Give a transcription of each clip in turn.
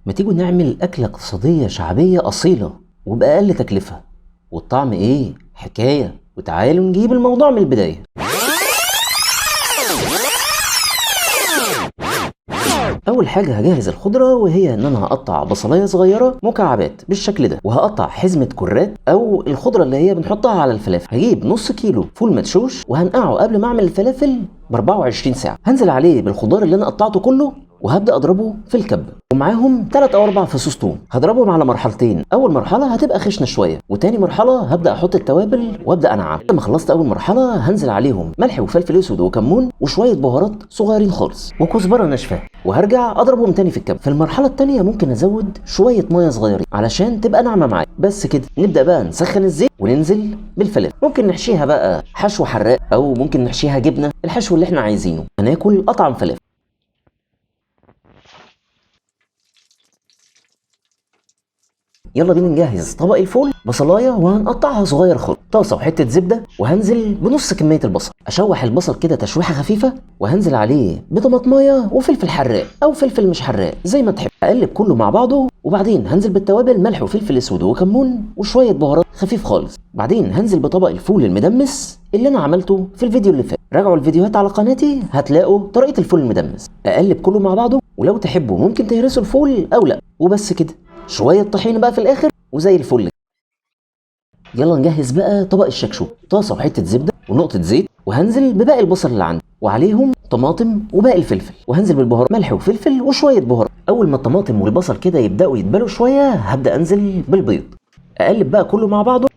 ما تيجوا نعمل أكلة اقتصادية شعبية أصيلة وبأقل تكلفة، والطعم إيه؟ حكاية. وتعالوا نجيب الموضوع من البداية. أول حاجة هجهز الخضرة، وهي إن أنا هقطع بصلاية صغيرة مكعبات بالشكل ده، وهقطع حزمة كرات أو الخضرة اللي هي بنحطها على الفلافل. هجيب نص كيلو فول مدشوش وهنقعه قبل ما أعمل الفلافل ب 24 ساعة. هنزل عليه بالخضار اللي أنا قطعته كله وهبدأ أضربه في الكبة، ومعاهم 3 أو 4 فصوص توم. هضربهم على مرحلتين، أول مرحلة هتبقى خشنة شوية، وتاني مرحلة هبدأ أحط التوابل وأبدأ أنعم. لما خلصت أول مرحلة هنزل عليهم ملح وفلفل أسود وكمون وشوية بهارات صغيرين خالص وكزبرة ناشفة، وهرجع أضربهم تاني في الكبة. في المرحلة التانية ممكن أزود شوية مية صغيرين علشان تبقى ناعمة معايا. بس كده نبدأ بقى نسخن الزيت وننزل بالفلافل. ممكن نحشيها بقى حشو حراق أو ممكن نحشيها جبنة، الحشو اللي احنا عايزينه. هناكل أطعم فلافل. يلا بينا نجهز طبق الفول. بصلايه وهنقطعها صغير خالص، طاسه وحته زبده، وهنزل بنص كميه البصل. اشوح البصل كده تشويحه خفيفه، وهنزل عليه بطماطمايه وفلفل حراق او فلفل مش حراق زي ما تحب. اقلب كله مع بعضه، وبعدين هنزل بالتوابل ملح وفلفل اسود وكمون وشويه بهارات خفيف خالص. بعدين هنزل بطبق الفول المدمس اللي انا عملته في الفيديو اللي فات. راجعوا الفيديوهات على قناتي هتلاقوا طريقه الفول المدمس. اقلب كله مع بعضه، ولو تحبوا ممكن تهرسوا الفول او لا. وبس كده، شويه طحينه بقى في الاخر وزي الفل. يلا نجهز بقى طبق الشكشوك. طاسه وحته زبده ونقطه زيت، وهنزل بباقي البصل اللي عندي وعليهم طماطم وباقي الفلفل، وهنزل بالبهارات ملح وفلفل وشويه بهارات. اول ما الطماطم والبصل كده يبداوا يتبلوا شويه هبدا انزل بالبيض. اقلب بقى كله مع بعضه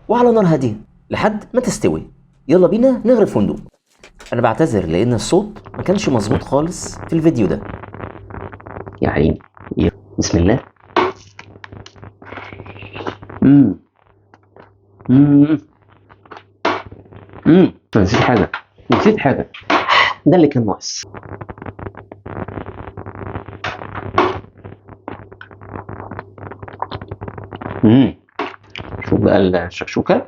وعلى نار هاديه لحد ما تستوي. يلا بينا نغرف فندق. انا بعتذر لان الصوت ما كانش مظبوط خالص في الفيديو ده. يا عيني. بسم الله. نسيت حاجة ده اللي كان ناقص. شوف بقى الشكشوكة.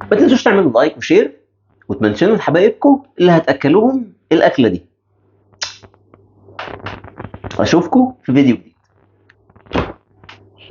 ما تنسوش تعملوا لايك وشير وتمنشنوا لحبايبكم اللي هتأكلوهم الأكلة دي. أشوفكم في فيديو جديد.